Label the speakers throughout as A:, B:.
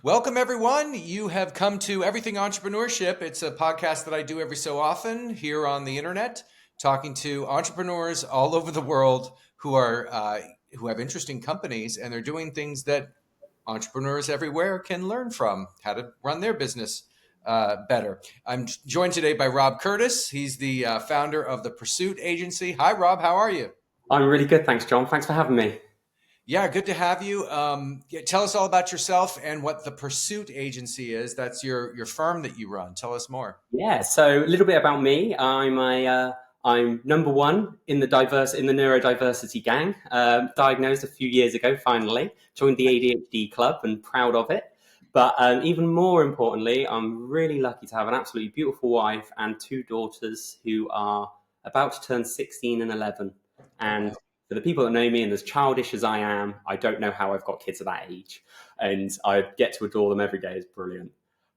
A: Welcome, everyone. You have come to Everything Entrepreneurship. It's a podcast that I do every so often here on the internet, talking to entrepreneurs all over the world who have interesting companies, and they're doing things that entrepreneurs everywhere can learn from, how to run their business better. I'm joined today by Rob Curtis. He's the founder of the Pursuit Agency. Hi, Rob. How are you?
B: I'm really good, thanks, John. Thanks for having me.
A: Yeah, good to have you. Tell us all about yourself and what the Pursuit Agency is. That's your firm that you run. Tell us more.
B: Yeah, so a little bit about me. I'm number one in the neurodiversity gang. Diagnosed a few years ago. Finally, joined the ADHD club and proud of it. But even more importantly, I'm really lucky to have an absolutely beautiful wife and two daughters who are about to turn 16 and 11. And for the people that know me, and as childish as I am, I don't know how I've got kids of that age, and I get to adore them every day. It's brilliant.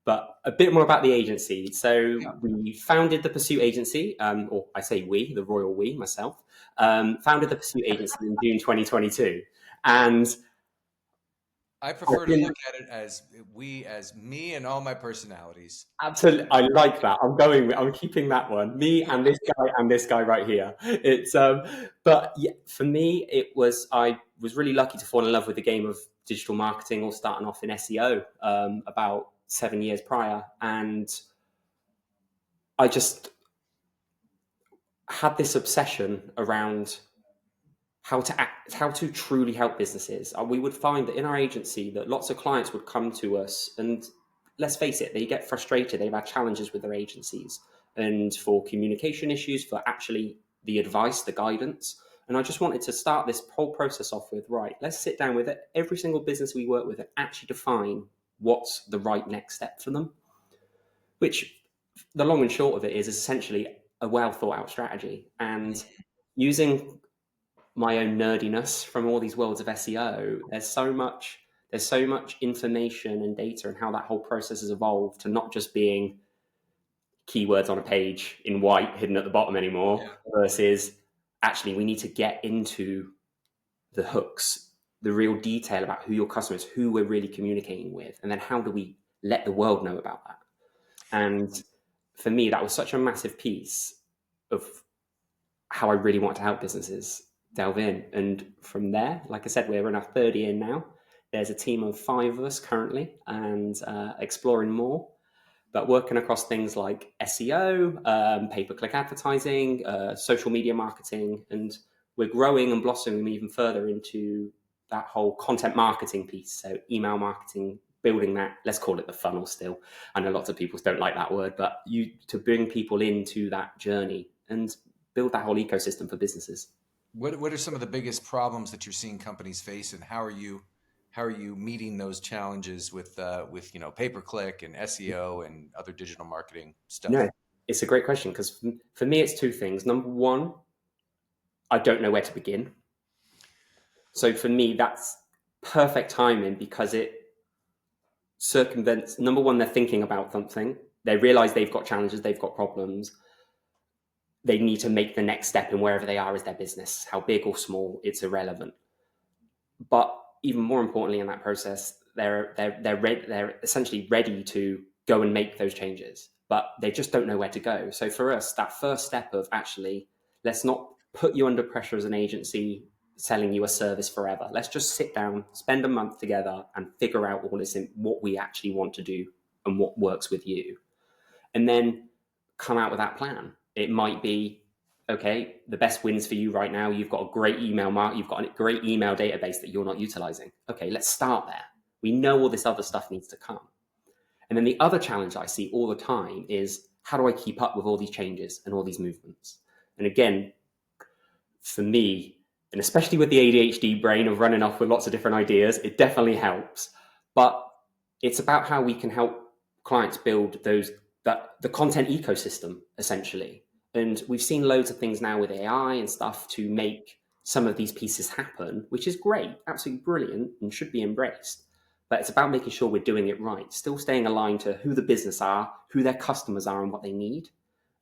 B: But a bit more about the agency. So
A: Yeah.
B: we founded the Pursuit Agency, or I say we, the royal we, myself, founded the Pursuit Agency in June 2022. And
A: I
B: I've
A: prefer to
B: been
A: look at it as we, as me and all my personalities.
B: absolutely, I like that. I'm keeping that one. Me and this guy right here. But yeah, for me, I was really lucky to fall in love with the game of digital marketing, or starting off in SEO about 7 years prior. And I just had this obsession around how to truly help businesses. We would find that in our agency that lots of clients would come to us, and let's face it, they get frustrated. They've had challenges with their agencies, and for communication issues, for actually the advice, the guidance. And I just wanted to start this whole process off with, right, let's sit down with every single business we work with and actually define what's the right next step for them, which the long and short of it is essentially a well thought out strategy. And using my own nerdiness from all these worlds of SEO, there's so much information and data, and how that whole process has evolved to not just being keywords on a page in white hidden at the bottom anymore,
A: Yeah.
B: versus actually we need to get into the hooks, the real detail about who your customers, who we're really communicating with, and then how do we let the world know about that. And for me, that was such a massive piece of how I really want to help businesses delve in. And from there, like I said, we're in our third year now. There's a team of 5 of us currently, and exploring more, but working across things like SEO, pay-per-click advertising, social media marketing, and we're growing and blossoming even further into that whole content marketing piece. So email marketing, building that, let's call it the funnel still. I know lots of people don't like that word, but to bring people into that journey and build that whole ecosystem for businesses.
A: What are some of the biggest problems that you're seeing companies face, and how are you meeting those challenges with pay per click and SEO and other digital marketing
B: No,
A: stuff?
B: it's a great question, because for me, it's two things. Number one, I don't know where to begin. So for me, that's perfect timing, because it circumvents, number one, they're thinking about something. They realize they've got challenges, they've got problems. They need to make the next step in wherever they are as their business, how big or small, it's irrelevant. But even more importantly, in that process, they're essentially ready to go and make those changes, but they just don't know where to go. So for us, that first step of actually, let's not put you under pressure as an agency selling you a service forever. Let's just sit down, spend a month together, and figure out what we actually want to do and what works with you, and then come out with that plan. It might be, okay, the best wins for you right now, you've got a great you've got a great email database that you're not utilizing. Okay, let's start there. We know all this other stuff needs to come. And then the other challenge I see all the time is, how do I keep up with all these changes and all these movements? And again, for me, and especially with the ADHD brain of running off with lots of different ideas, it definitely helps. But it's about how we can help clients build the content ecosystem, essentially. And we've seen loads of things now with AI and stuff to make some of these pieces happen, which is great, absolutely brilliant, and should be embraced. But it's about making sure we're doing it right, still staying aligned to who the business are, who their customers are, and what they need,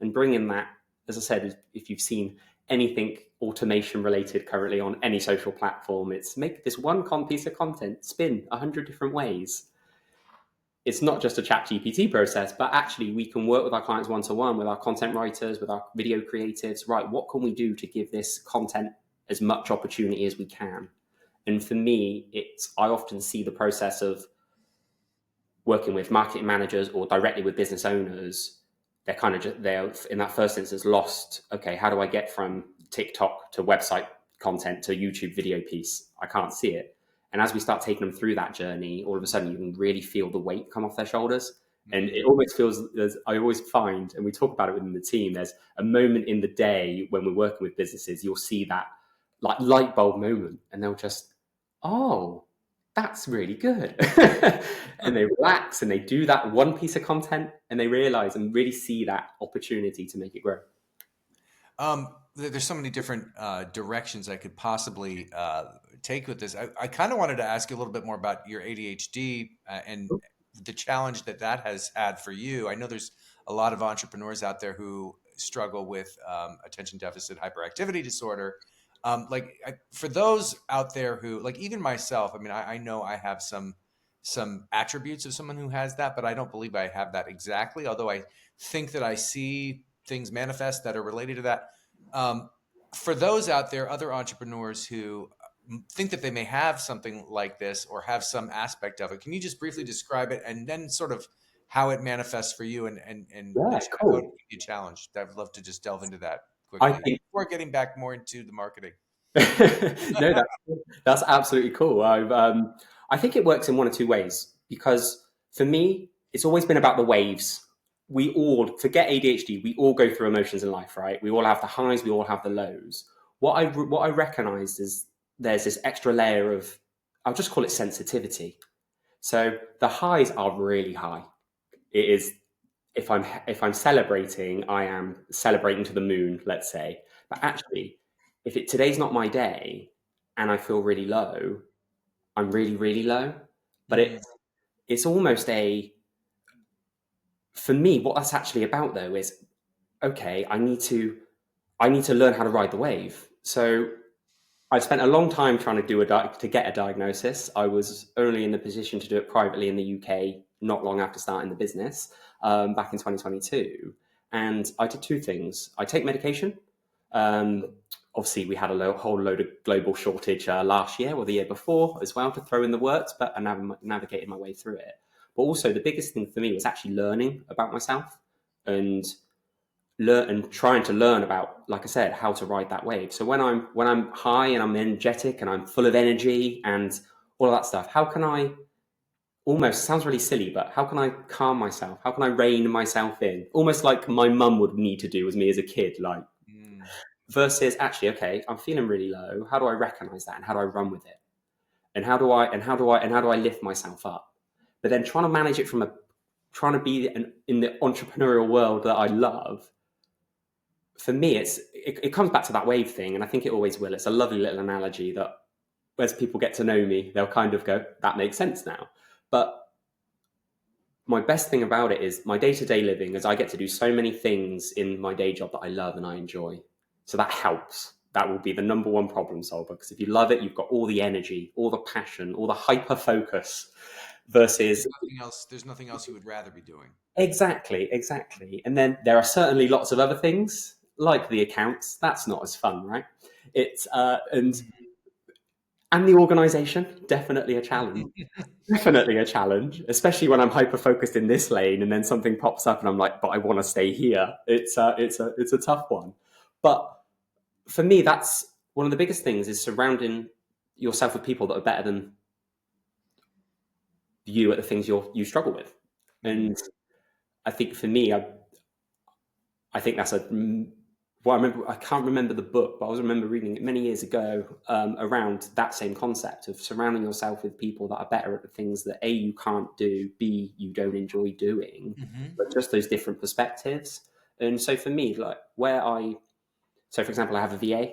B: and bringing that, as I said, if you've seen anything automation related currently on any social platform, it's make this one piece of content spin 100 different ways. it's not just a chat GPT process, but actually we can work with our clients one-to-one, with our content writers, with our video creatives, right? What can we do to give this content as much opportunity as we can? And for me, I often see the process of working with marketing managers or directly with business owners. They're in that first instance lost. Okay, how do I get from TikTok to website content to YouTube video piece? I can't see it. And as we start taking them through that journey, all of a sudden you can really feel the weight come off their shoulders. And it almost feels, as I always find, and we talk about it within the team, there's a moment in the day when we're working with businesses, you'll see that like light bulb moment, and they'll just, oh, that's really good. And they relax and they do that one piece of content and they realize and really see that opportunity to make it grow.
A: There's so many different directions I could possibly take with this. I kind of wanted to ask you a little bit more about your ADHD and the challenge that has had for you. I know there's a lot of entrepreneurs out there who struggle with attention deficit hyperactivity disorder. For those out there who, like even myself, I mean, I know I have some attributes of someone who has that, but I don't believe I have that exactly. Although I think that I see things manifest that are related to that. For those out there, other entrepreneurs who think that they may have something like this or have some aspect of it, can you just briefly describe it and then sort of how it manifests for you and
B: Yeah,
A: how it
B: cool.
A: can be a challenge? I'd love to just delve into that
B: I
A: quickly
B: think
A: before getting back more into the marketing.
B: no, that's absolutely cool. I think it works in one or two ways because for me, it's always been about the waves. We all forget ADHD. We all go through emotions in life, right? We all have the highs. We all have the lows. What I recognized is there's this extra layer of, I'll just call it sensitivity. So the highs are really high. It is, if I'm celebrating, I am celebrating to the moon, let's say. But actually, if today's not my day and I feel really low, I'm really, really low. But
A: Mm,
B: it's almost for me, what that's actually about though is, okay, I need to learn how to ride the wave. So I spent a long time trying to to get a diagnosis. I was only in the position to do it privately in the UK not long after starting the business, back in 2022. And I did two things. I take medication. Um, Obviously, we had a whole load of global shortage last year or the year before as well to throw in the works, but I navigated my way through it. But also, the biggest thing for me was actually learning about myself and trying to learn about, like I said, how to ride that wave. So when I'm high and I'm energetic and I'm full of energy and all of that stuff, how can I, almost sounds really silly, but how can I calm myself? How can I rein myself in? Almost like my mum would need to do as me as a kid, like,
A: mm,
B: versus actually, okay, I'm feeling really low. How do I recognize that and how do I run with it? And how do I lift myself up? But then trying to be in the entrepreneurial world that I love, for me, it comes back to that wave thing, and I think it always will. It's a lovely little analogy that as people get to know me, they'll kind of go, that makes sense now. But my best thing about it is my day-to-day living, as I get to do so many things in my day job that I love and I enjoy. So that helps. That will be the number one problem solver, because if you love it, you've got all the energy, all the passion, all the hyper focus versus
A: there's nothing else you would rather be doing.
B: exactly. And then there are certainly lots of other things like the accounts. That's not as fun, right? It's and the organization, definitely a challenge. Definitely a challenge, especially when I'm hyper focused in this lane and then something pops up and I'm like, but I want to stay here. It's a tough one. But for me, that's one of the biggest things, is surrounding yourself with people that are better than you at the things you struggle with.
A: Mm.
B: And I think for me, I think that's well, I can't remember the book, but I remember reading it many years ago, around that same concept of surrounding yourself with people that are better at the things that A, you can't do, B, you don't enjoy doing,
A: Mm-hmm.
B: but just those different perspectives. And so for me, like so for example, I have a VA.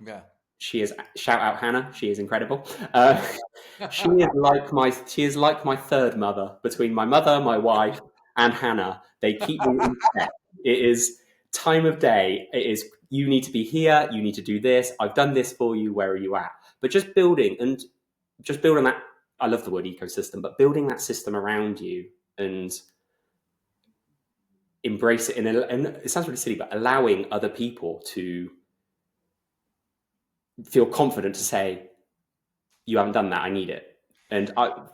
A: Yeah.
B: She is, shout out Hannah. She is incredible. She is like my third mother, between my mother, my wife, and Hannah. They keep me in step. It is time of day. It is, you need to be here. You need to do this. I've done this for you. Where are you at? But just building that I love the word ecosystem, but building that system around you and embrace it, and it sounds really silly, but allowing other people to feel confident to say, you haven't done that, I need it. And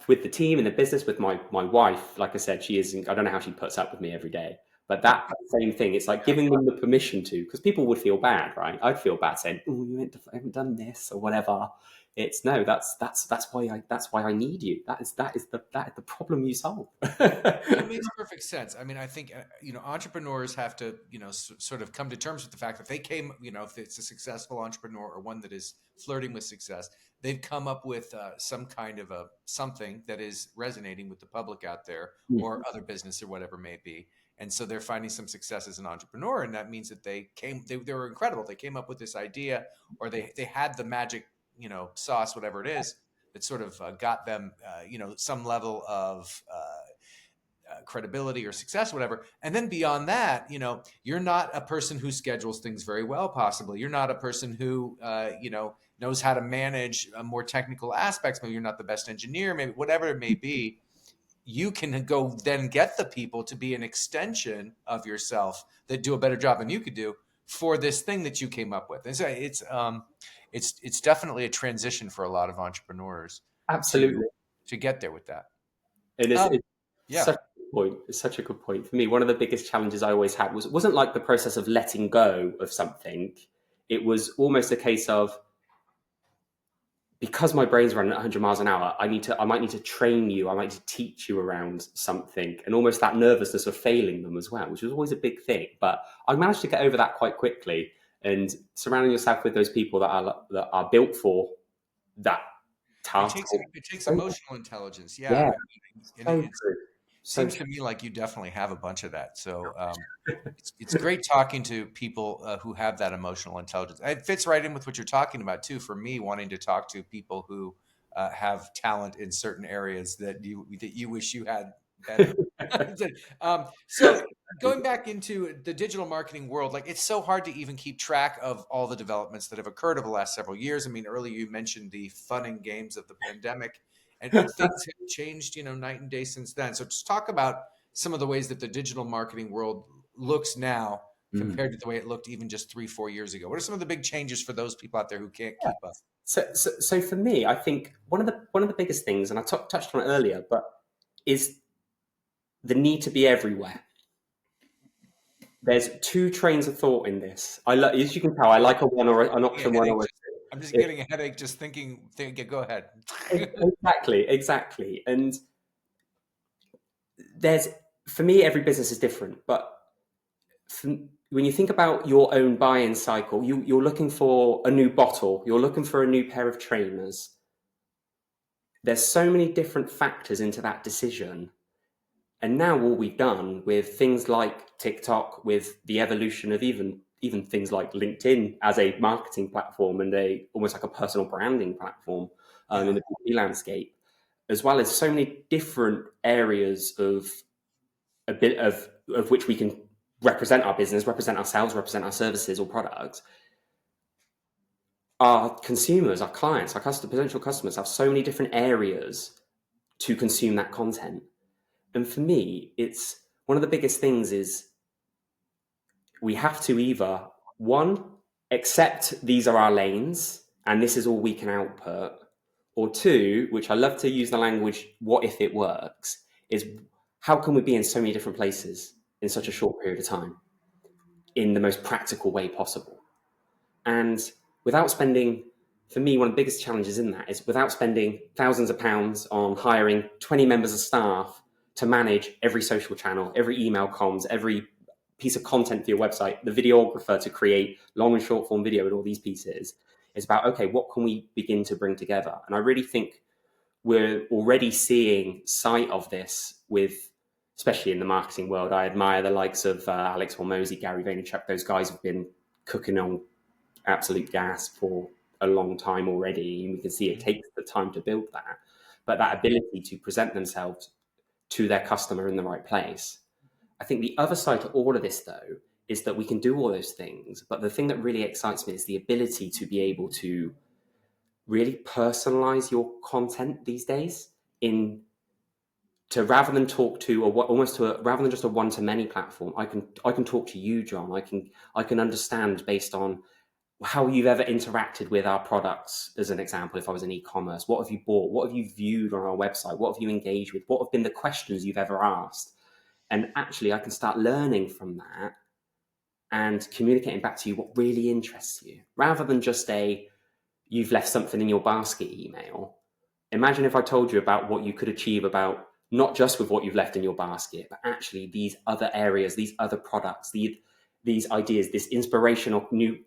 B: with the team and the business, with my wife, like I said, she is, I don't know how she puts up with me every day, but that same thing, it's like giving them the permission to, because people would feel bad, right? I'd feel bad saying, oh, you haven't done this or whatever. It's no, that's why I need you. That is the problem you solve.
A: It makes perfect sense. I mean, I think entrepreneurs have to sort of come to terms with the fact that they came, if it's a successful entrepreneur or one that is flirting with success, they've come up with some kind of a something that is resonating with the public out there or other business or whatever may be. And so they're finding some success as an entrepreneur, and that means that they were incredible. They came up with this idea, or they had the magic sauce, whatever it is, that sort of got them some level of credibility or success, whatever. And then beyond that, you're not a person who schedules things very well, possibly. You're not a person who, knows how to manage more technical aspects. Maybe you're not the best engineer, maybe whatever it may be. You can go then get the people to be an extension of yourself that do a better job than you could do for this thing that you came up with. And so it's definitely a transition for a lot of entrepreneurs
B: Absolutely.
A: to get there with that.
B: And it's
A: Yeah.
B: such a good point. It's such a good point. For me, one of the biggest challenges I always had wasn't like the process of letting go of something. It was almost a case of, because my brain's running at 100 miles an hour, I might need to train you. I might need to teach you around something, and almost that nervousness of failing them as well, which was always a big thing. But I managed to get over that quite quickly. And surrounding yourself with those people that are built for that task.
A: It takes emotional intelligence. Yeah.
B: Yeah,
A: And
B: so
A: it
B: true. So
A: seems to me like you definitely have a bunch of that. So it's great talking to people who have that emotional intelligence. It fits right in with what you're talking about too. For me, wanting to talk to people who have talent in certain areas that you wish you had better. So going back into the digital marketing world, like it's so hard to even keep track of all the developments that have occurred over the last several years. I mean, earlier you mentioned the fun and games of the pandemic, and things have changed, night and day since then. So just talk about some of the ways that the digital marketing world looks now compared to the way it looked even just 3-4 years ago. What are some of the big changes for those people out there who can't keep up?
B: So for me, I think one of the biggest things, and I touched on it earlier, but is the need to be everywhere. There's two trains of thought in this. As you can tell, I like a one or an option one or a two.
A: I'm just getting a headache just thinking. Go ahead.
B: Exactly. And for me, every business is different. But when you think about your own buy-in cycle, you're looking for a new bottle. You're looking for a new pair of trainers. There's so many different factors into that decision. And now all we've done with things like TikTok, with the evolution of even things like LinkedIn as a marketing platform and almost like a personal branding platform in the B2B landscape, as well as so many different areas of a bit of which we can represent our business, represent ourselves, represent our services or products. Our consumers, our clients, our potential customers have so many different areas to consume that content. And for me, it's one of the biggest things is we have to either, one, accept these are our lanes and this is all we can output, or two, which I love to use the language, what if it works, is how can we be in so many different places in such a short period of time in the most practical way possible? And without spending, for me, one of the biggest challenges in that is without spending thousands of pounds on hiring 20 members of staff to manage every social channel, every email comms, every piece of content for your website, the videographer to create long and short form video and all these pieces. It's about, okay, what can we begin to bring together? And I really think we're already seeing sight of this with, especially in the marketing world. I admire the likes of Alex Hormozy, Gary Vaynerchuk. Those guys have been cooking on absolute gas for a long time already, and we can see it takes the time to build that. But that ability to present themselves to their customer in the right place. I think the other side to all of this, though, is that we can do all those things. But the thing that really excites me is the ability to be able to really personalize your content these days. in to rather than talk to or almost to rather than just a one to many platform, I can talk to you, John. I can understand based on how you've ever interacted with our products. As an example, if I was in e-commerce, what have you bought? What have you viewed on our website? What have you engaged with? What have been the questions you've ever asked? And actually, I can start learning from that and communicating back to you what really interests you, rather than just a you've left something in your basket email. Imagine if I told you about what you could achieve about not just with what you've left in your basket, but actually these other areas, these other products, these ideas, this inspirational new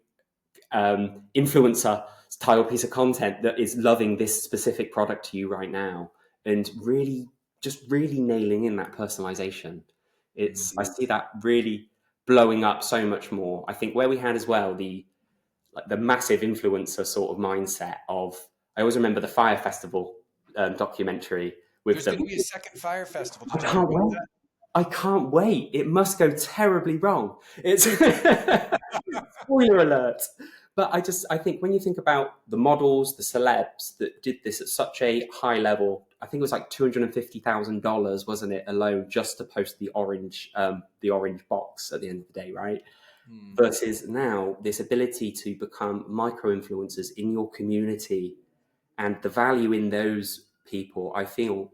B: influencer style piece of content that is loving this specific product to you right now, and really just really nailing in that personalization. I see that really blowing up so much more. I think where we had as well the massive influencer sort of mindset of, I always remember the Fire Festival documentary with
A: There's
B: the
A: going to be a second Fire Festival.
B: I
A: Did you hear
B: can't
A: about
B: wait. I can't wait. It must go terribly wrong. It's spoiler alert. But I think when you think about the models, the celebs that did this at such a high level, I think it was like $250,000, wasn't it, alone, just to post the orange box at the end of the day, right?
A: that?
B: Versus now this ability to become micro influencers in your community, and the value in those people, I feel,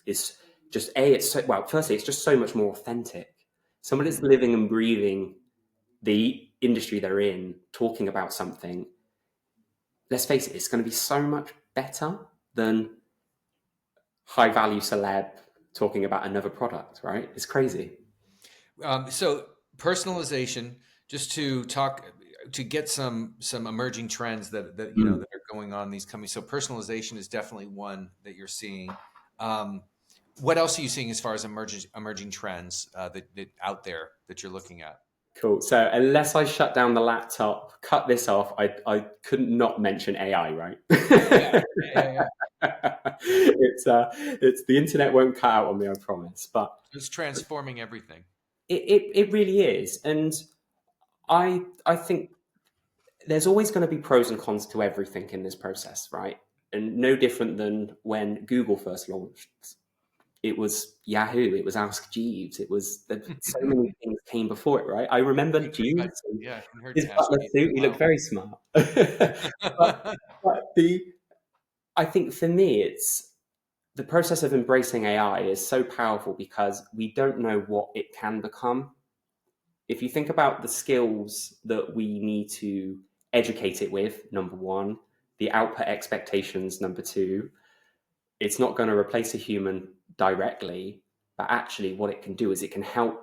B: is just it's so, well, firstly, it's just so much more authentic. Someone that's living and breathing the industry they're in, talking about something, let's face it, it's going to be so much better than high value celeb talking about another product, right? It's crazy.
A: So personalization, just to talk to get some emerging trends that you know
B: Mm.
A: that are going on in these companies. So personalization is definitely one that you're seeing. Um, what else are you seeing as far as emerging trends that out there that you're looking at?
B: Cool. So unless I shut down the laptop, cut this off, I couldn't not mention AI, right?
A: Yeah, yeah.
B: It's the internet won't cut out on me, I promise. But
A: It's transforming everything.
B: it really is. And I think there's always going to be pros and cons to everything in this process, right? And no different than when Google first launched. It was Yahoo, it was Ask Jeeves, it was so many things came before it, right? I remember
A: Couldn't heard
B: Jeeves and
A: yeah, I haven't heard
B: his
A: Ask
B: butler
A: Jeeves
B: suit.
A: in
B: He
A: a
B: looked
A: while.
B: very smart. but I think for me, it's the process of embracing AI is so powerful because we don't know what it can become. If you think about the skills that we need to educate it with, number one, the output expectations, number two, it's not going to replace a human directly, but actually what it can do is it can help.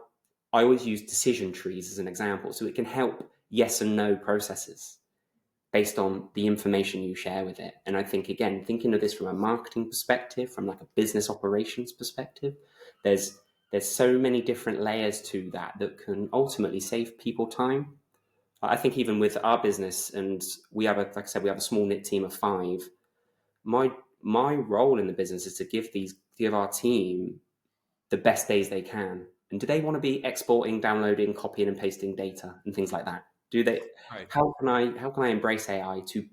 B: I always use decision trees as an example. So it can help yes and no processes based on the information you share with it. And I think, again, thinking of this from a marketing perspective, from like a business operations perspective, there's so many different layers to that that can ultimately save people time. I think even with our business, and we have like I said, we have a small knit team of five. My role in the business is to give our team the best days they can. And do they want to be exporting, downloading, copying and pasting data and things like that? Do they?
A: Right.
B: How can I embrace AI to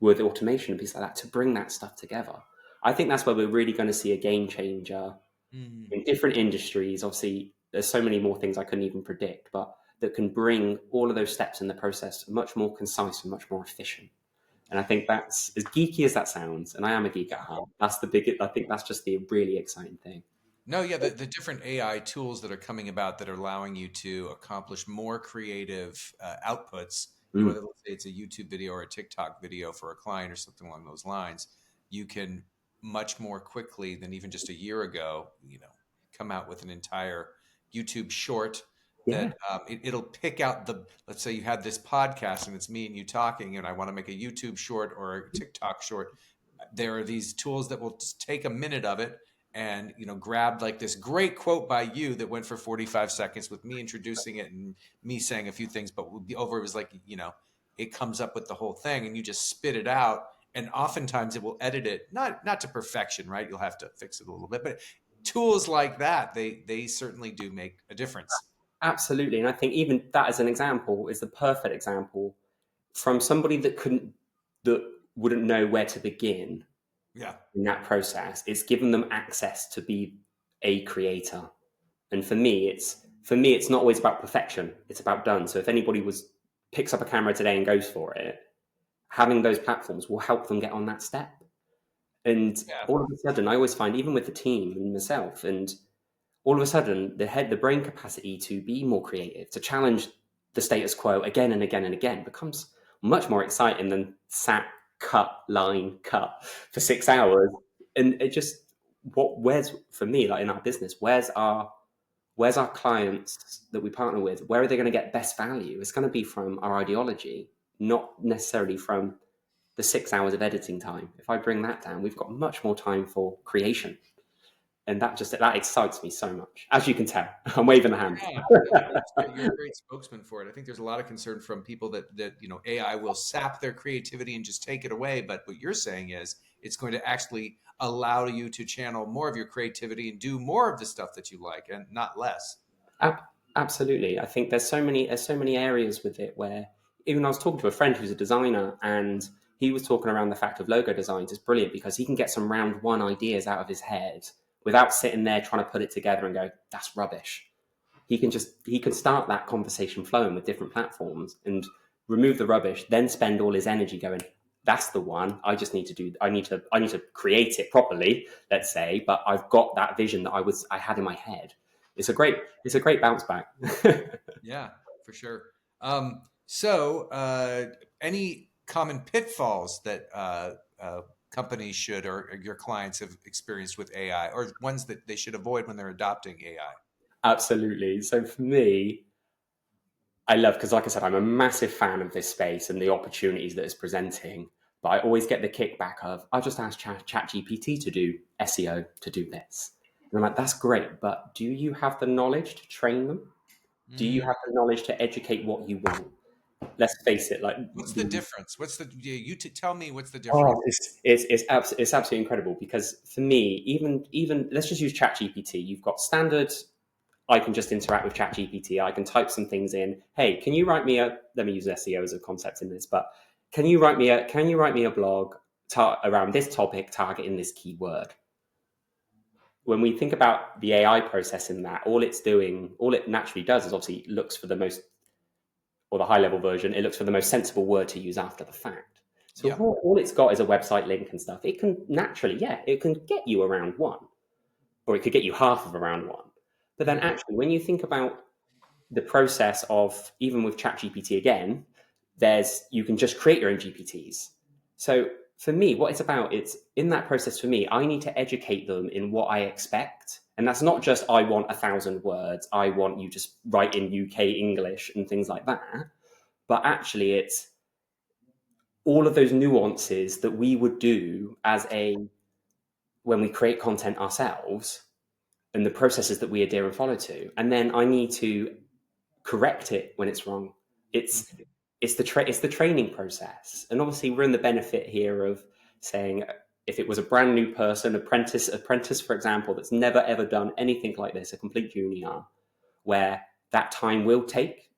B: with automation and pieces like that to bring that stuff together? I think that's where we're really going to see a game changer
A: Mhm.
B: in different industries. Obviously, there's so many more things I couldn't even predict, but that can bring all of those steps in the process much more concise and much more efficient. And I think that's as geeky as that sounds. And I am a geek at heart. That's the biggest. I think that's just the really exciting thing.
A: No, yeah, the different AI tools that are coming about that are allowing you to accomplish more creative outputs, you know,
B: Mm.
A: whether let's say it's a YouTube video or a TikTok video for a client or something along those lines, you can much more quickly than even just a year ago, you know, come out with an entire YouTube short
B: Yeah.
A: that it'll pick out the, let's say you had this podcast and it's me and you talking, and I want to make a YouTube short or a TikTok short. There are these tools that will just take a minute of it and you know grabbed like this great quote by you that went for 45 seconds with me introducing it and me saying a few things, but over it was like, you know, it comes up with the whole thing and you just spit it out, and oftentimes it will edit it not to perfection, right? You'll have to fix it a little bit, but tools like that, they certainly do make a difference.
B: Absolutely. And I think even that as an example is the perfect example from somebody that wouldn't know where to begin.
A: Yeah.
B: in that process. It's given them access to be a creator. And for me, it's not always about perfection. It's about done. So if anybody picks up a camera today and goes for it, having those platforms will help them get on that step. And
A: Yeah.
B: all of a sudden, I always find, even with the team and myself, and all of a sudden, the brain capacity to be more creative, to challenge the status quo again and again and again, becomes much more exciting than sat, cut, line, cut for 6 hours. And it just, where's, for me, like in our business, where's our clients that we partner with? Where are they going to get best value? It's going to be from our ideology, not necessarily from the 6 hours of editing time. If I bring that down, we've got much more time for creation. And that excites me so much. As you can tell, I'm waving the hand.
A: Yeah, you're a great spokesman for it. I think there's a lot of concern from people that AI will sap their creativity and just take it away. But what you're saying is it's going to actually allow you to channel more of your creativity and do more of the stuff that you like and not less.
B: Absolutely. I think there's so many areas with it where, even I was talking to a friend who's a designer, and he was talking around the fact of logo designs is brilliant because he can get some round one ideas out of his head without sitting there trying to put it together and go, that's rubbish. He can start that conversation flowing with different platforms and remove the rubbish, then spend all his energy going, that's the one. I need to create it properly, let's say, but I've got that vision that I had in my head. It's a great bounce back.
A: Yeah, for sure. So, any common pitfalls that companies should or your clients have experienced with AI, or ones that they should avoid when they're adopting AI?
B: Absolutely. So for me, I love, because like I said, I'm a massive fan of this space and the opportunities that it's presenting. But I always get the kickback of, I just asked ChatGPT to do SEO, to do this. And I'm like, that's great, but do you have the knowledge to train them? Do you
A: Mm.
B: have the knowledge to educate what you want? Let's face it, like
A: What's the
B: the
A: difference? What's the yeah, you tell me what's the difference?
B: oh, it's absolutely incredible, because for me, even let's just use ChatGPT. You've got standard. I can just interact with ChatGPT. I can type some things in. Hey, can you write me a? Let me use SEO as a concept in this, but can you write me a blog around this topic, targeting this keyword? When we think about the AI process in that, all it naturally does is obviously looks for the most, or the high level version, it looks for the most sensible word to use after the fact. So
A: Yeah.
B: if all it's got is a website link and stuff, it can naturally, yeah, it can get you around one, or it could get you half of around one. But then
A: Mhm.
B: actually, when you think about the process of, even with ChatGPT again, you can just create your own GPTs. So for me, what it's about, it's in that process for me, I need to educate them in what I expect. And that's not just, I want 1,000 words, I want you to write in UK English and things like that. But actually, it's all of those nuances that we would do when we create content ourselves, and the processes that we adhere and follow to. And then I need to correct it when it's wrong. It's
A: Mhm.
B: it's the training process, and obviously we're in the benefit here of saying, if it was a brand new person, apprentice for example, that's never ever done anything like this, a complete junior, where that time will take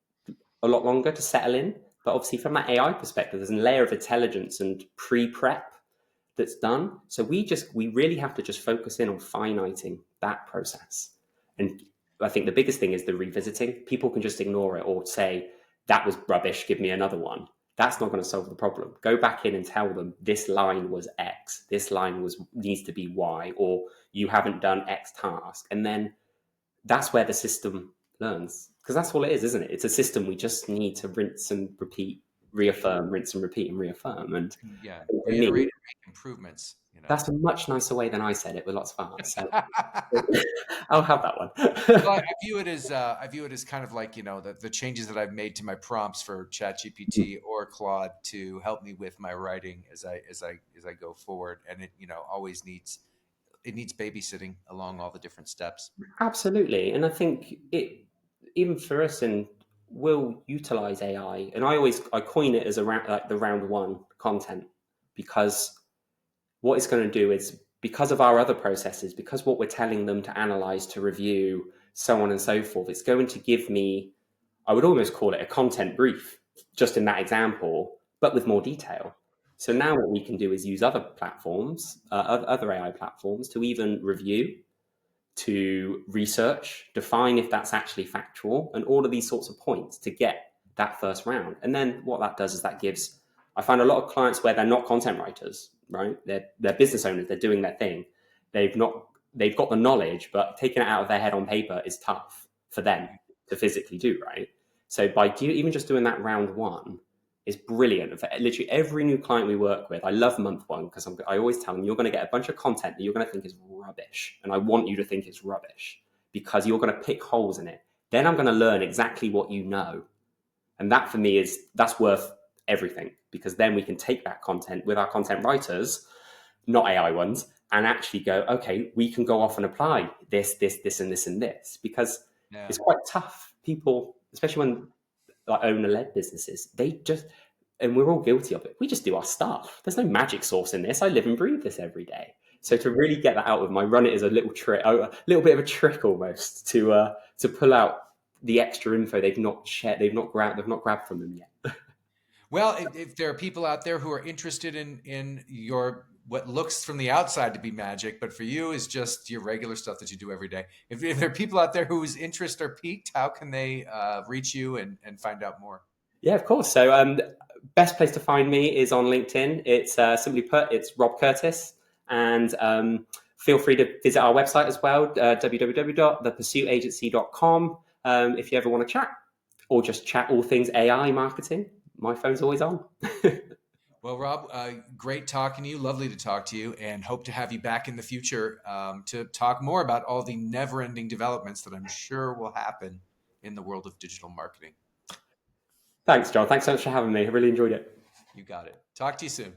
B: a lot longer to settle in. But obviously, from that AI perspective, there's a layer of intelligence and pre-prep that's done. So we really have to just focus in on finiting that process. And I think the biggest thing is the revisiting. People can just ignore it or say, that was rubbish, give me another one. That's not going to solve the problem. Go back in and tell them, this line was X, this line needs to be Y, or you haven't done X task. And then that's where the system learns. Because that's all it is, isn't it? It's a system. We just need to rinse and repeat, reaffirm, rinse and repeat and reaffirm. And
A: Yeah,
B: for me,
A: reiterate and make improvements,
B: that's a much nicer way than I said it, with lots of R's. So I'll have that
A: Well, I
B: one.
A: view it as kind of like the changes that I've made to my prompts for ChatGPT or Claude to help me with my writing as I go forward, and it always needs babysitting along all the different steps.
B: Absolutely. And I think even for us, and we'll utilize AI, and I coin it as like the round one content, because what it's going to do is, because of our other processes, because what we're telling them to analyze, to review, so on and so forth, it's going to give me, I would almost call it a content brief, just in that example, but with more detail. So now what we can do is use other platforms, other AI platforms, to even review, to research, define if that's actually factual, and all of these sorts of points to get that first round. And then what that does is that gives, I find a lot of clients where they're not content writers, right? They're business owners, they're doing their thing. They've not, they've got the knowledge, but taking it out of their head on paper is tough for them to physically do, right? So by even just doing that round one is brilliant. For literally every new client we work with, I love month one because I always tell them you're going to get a bunch of content that you're going to think is rubbish. And I want you to think it's rubbish because you're going to pick holes in it. Then I'm going to learn exactly what you know. And that for me that's worth everything, because then we can take that content with our content writers, not AI ones, and actually go, okay, we can go off and apply this, and this, and this, because
A: Yeah.
B: it's quite tough. People, especially when like owner-led businesses, they just, and we're all guilty of it, we just do our stuff. There's no magic sauce in this. I live and breathe this every day. So to really get that out of my run it as a little trick, a little bit of a trick almost, to pull out the extra info they've not shared, they've not grabbed from them yet.
A: Well, if there are people out there who are interested in your what looks from the outside to be magic, but for you is just your regular stuff that you do every day. If there are people out there whose interests are piqued, how can they reach you and find out more?
B: Yeah, of course. So, best place to find me is on LinkedIn. It's simply put, it's Rob Curtis, and feel free to visit our website as well, www.thepursuitagency.com, if you ever want to chat or just chat all things AI marketing. My phone's always on.
A: Well, Rob, great talking to you. Lovely to talk to you, and hope to have you back in the future to talk more about all the never-ending developments that I'm sure will happen in the world of digital marketing.
B: Thanks, John. Thanks so much for having me. I really enjoyed it.
A: You got it. Talk to you soon.